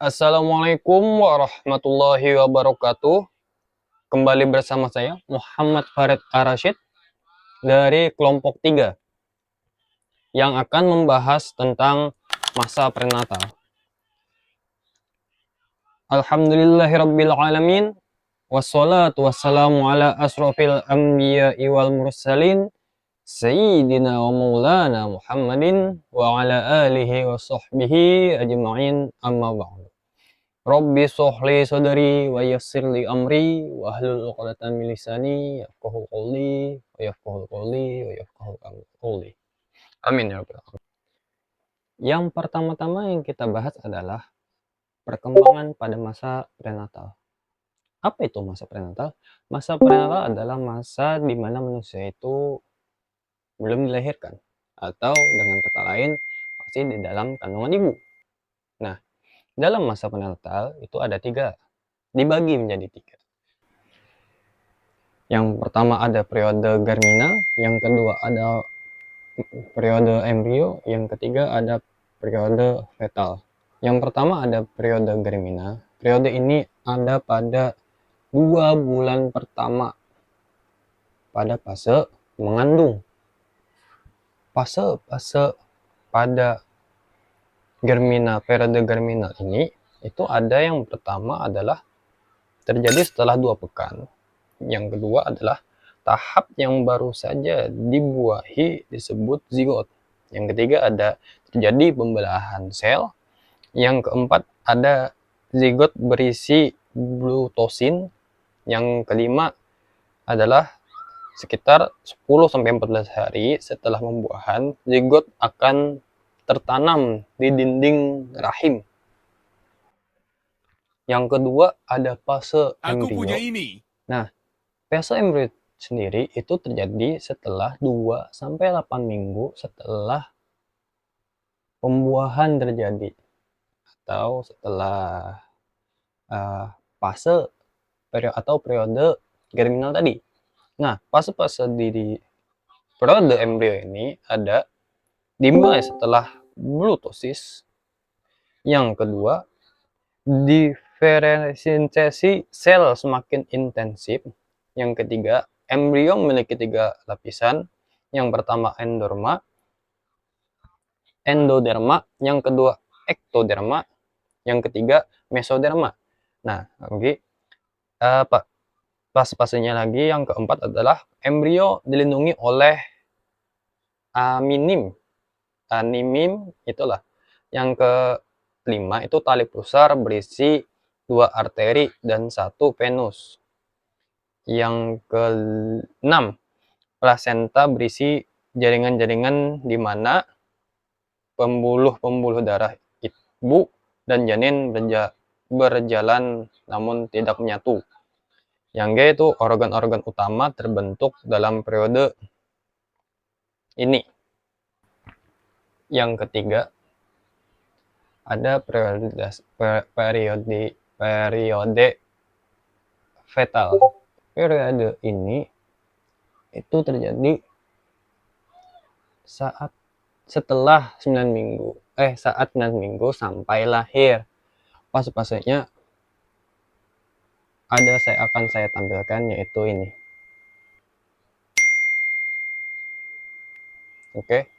Assalamualaikum warahmatullahi wabarakatuh. Kembali bersama saya Muhammad Farid Ar-Rasyid dari kelompok 3 yang akan membahas tentang masa prenatal. Alhamdulillahirabbil alamin wassalatu wassalamu ala asrofil anbiya'i wal mursalin Sayyidina wa maulana Muhammadin wa ala alihi wa sahbihi ajma'in amma ba'du. Rabbi sholli sadri wa yassirli amri wa hlul 'uqdatam min lisani yafqahu qawli wa yafqahu qawli wa yafqahu qawli. Amin ya rabbal alamin. Yang pertama-tama yang kita bahas adalah perkembangan pada masa prenatal. Apa itu masa prenatal? Masa prenatal adalah masa di mana manusia itu belum dilahirkan atau dengan kata lain masih di dalam kandungan ibu. Nah, dalam masa prenatal itu ada 3, dibagi menjadi 3. Yang pertama ada periode germinal, yang kedua ada periode embrio, yang ketiga ada periode fetal. Yang pertama ada periode germinal. Periode ini ada pada 2 bulan pertama pada fase mengandung. Fase pada germinal, periode germinal ini itu ada yang pertama adalah terjadi setelah 2 pekan. Yang kedua adalah tahap yang baru saja dibuahi disebut zigot. Yang ketiga ada terjadi pembelahan sel. Yang keempat ada zigot berisi blutosin. Yang kelima adalah sekitar 10-14 hari setelah pembuahan, zigot akan tertanam di dinding rahim. Yang kedua ada fase embrio. Nah, fase embrio sendiri itu terjadi setelah 2-8 minggu setelah pembuahan terjadi atau setelah fase periode germinal tadi. Nah, fase-fase di periode embrio ini ada dimulai setelah blutosis. Yang kedua, diferensiasi sel semakin intensif. Yang ketiga, embrio memiliki 3 lapisan. Yang pertama endoderma, yang kedua ektoderma, yang ketiga mesoderma. Nah, fase-fasenya lagi yang keempat adalah embrio dilindungi oleh animim itulah. Yang kelima itu tali pusar berisi 2 arteri dan 1 venus. Yang keenam, plasenta berisi jaringan-jaringan di mana pembuluh-pembuluh darah ibu dan janin berjalan namun tidak menyatu. Yang G itu organ-organ utama terbentuk dalam periode ini. Yang ketiga ada periode fetal. Periode ini itu terjadi saat 9 minggu sampai lahir. Fase-fasenya akan saya tampilkan yaitu ini. Oke.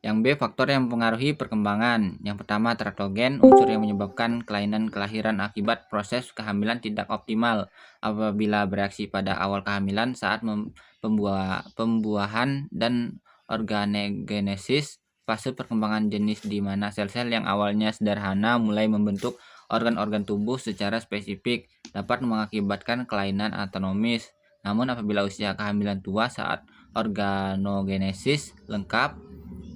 Yang B, faktor yang mempengaruhi perkembangan. Yang pertama, teratogen, unsur yang menyebabkan kelainan kelahiran akibat proses kehamilan tidak optimal apabila bereaksi pada awal kehamilan saat pembuahan dan organogenesis, fase perkembangan jenis di mana sel-sel yang awalnya sederhana mulai membentuk organ-organ tubuh secara spesifik dapat mengakibatkan kelainan anatomis. Namun apabila usia kehamilan tua saat organogenesis lengkap,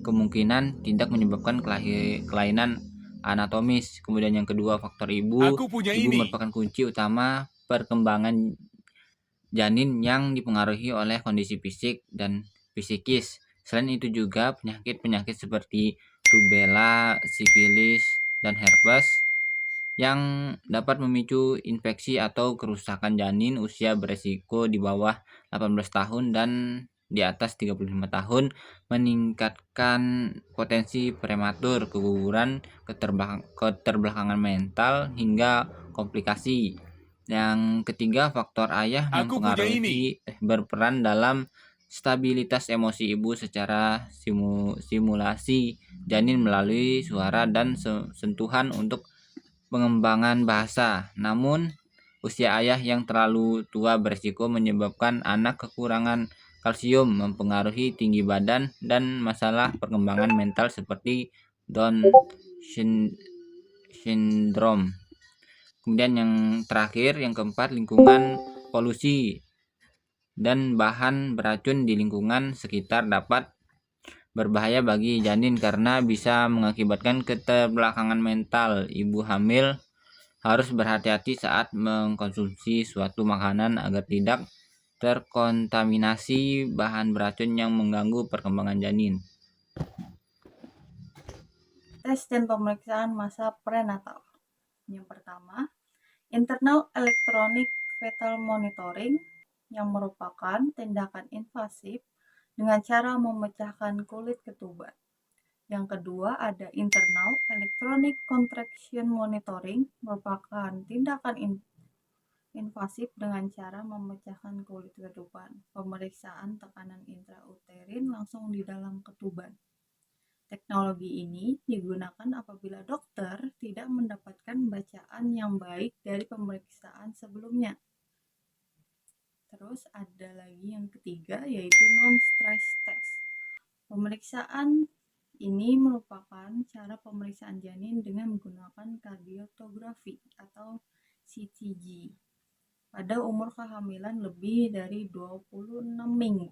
kemungkinan tidak menyebabkan kelainan anatomis. Kemudian yang kedua, faktor ibu. Aku punya Ibu ini. merupakan kunci utama perkembangan janin yang dipengaruhi oleh kondisi fisik dan psikis. Selain itu juga penyakit-penyakit seperti rubella, sifilis, dan herpes yang dapat memicu infeksi atau kerusakan janin. Usia beresiko di bawah 18 tahun dan di atas 35 tahun meningkatkan potensi prematur, keguguran, keterbelakangan mental, hingga komplikasi. Yang ketiga, faktor ayah Aku punya ini. berperan dalam stabilitas emosi ibu secara simulasi janin melalui suara dan sentuhan untuk pengembangan bahasa. Namun, usia ayah yang terlalu tua berisiko menyebabkan anak kekurangan kalsium, mempengaruhi tinggi badan, dan masalah perkembangan mental seperti Down syndrome. Kemudian yang terakhir, yang keempat, lingkungan polusi dan bahan beracun di lingkungan sekitar dapat berbahaya bagi janin karena bisa mengakibatkan keterbelakangan mental. Ibu hamil harus berhati-hati saat mengkonsumsi suatu makanan agar tidak terkontaminasi bahan beracun yang mengganggu perkembangan janin. Tes dan pemeriksaan masa prenatal. Yang pertama, internal electronic fetal monitoring yang merupakan tindakan invasif dengan cara memecahkan kulit ketuban. Yang kedua ada internal electronic contraction monitoring, merupakan tindakan invasif dengan cara memecahkan kulit ketuban. Pemeriksaan tekanan intrauterin langsung di dalam ketuban. Teknologi ini digunakan apabila dokter tidak mendapatkan bacaan yang baik dari pemeriksaan sebelumnya. Terus ada lagi yang ketiga yaitu non-stress test. Pemeriksaan ini merupakan cara pemeriksaan janin dengan menggunakan kardiotografi atau CTG pada umur kehamilan lebih dari 26 minggu.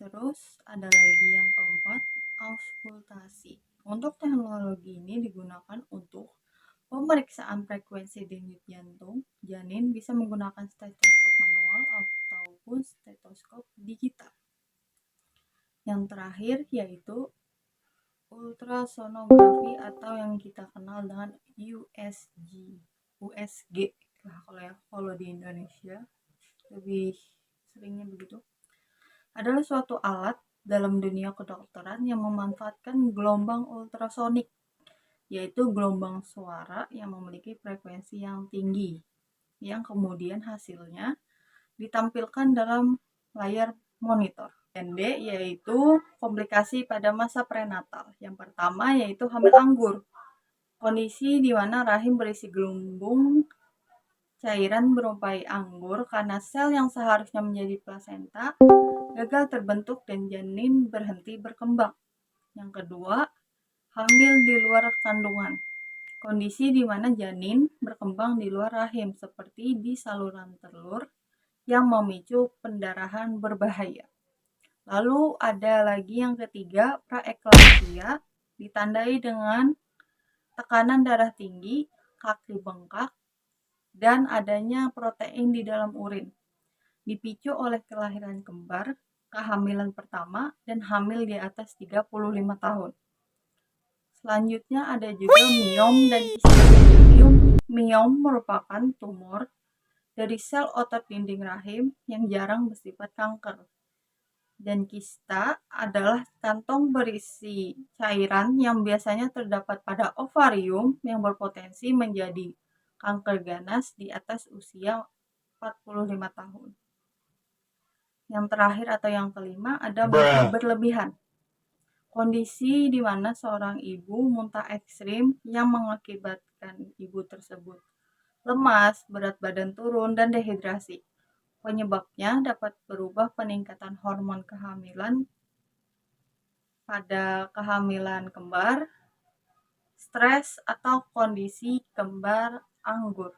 Terus ada lagi yang keempat, auskultasi. Untuk teknologi ini digunakan untuk pemeriksaan frekuensi denyut jantung. Janin bisa menggunakan stetoskop manual ataupun stetoskop digital. Yang terakhir yaitu ultrasonografi atau yang kita kenal dengan USG. Kalau di Indonesia lebih seringnya begitu. Adalah suatu alat dalam dunia kedokteran yang memanfaatkan gelombang ultrasonik, yaitu gelombang suara yang memiliki frekuensi yang tinggi, yang kemudian hasilnya ditampilkan dalam layar monitor. Dan D yaitu komplikasi pada masa prenatal. Yang pertama yaitu hamil anggur, kondisi di mana rahim berisi gelembung cairan berupai anggur karena sel yang seharusnya menjadi plasenta gagal terbentuk dan janin berhenti berkembang. Yang kedua, hamil di luar kandungan, kondisi di mana janin berkembang di luar rahim seperti di saluran telur yang memicu pendarahan berbahaya. Lalu ada lagi yang ketiga, praeklampsia, ditandai dengan tekanan darah tinggi, kaki bengkak, dan adanya protein di dalam urin. Dipicu oleh kelahiran kembar, kehamilan pertama, dan hamil di atas 35 tahun. Selanjutnya ada juga miom dan kista. Miom merupakan tumor dari sel otot dinding rahim yang jarang bersifat kanker. Dan kista adalah kantong berisi cairan yang biasanya terdapat pada ovarium yang berpotensi menjadi kanker ganas di atas usia 45 tahun. Yang terakhir atau yang kelima ada mimpi berlebihan. kondisi di mana seorang ibu muntah ekstrim yang mengakibatkan ibu tersebut lemas, berat badan turun, dan dehidrasi. Penyebabnya dapat berubah peningkatan hormon kehamilan pada kehamilan kembar, stres, atau kondisi kembar anggur.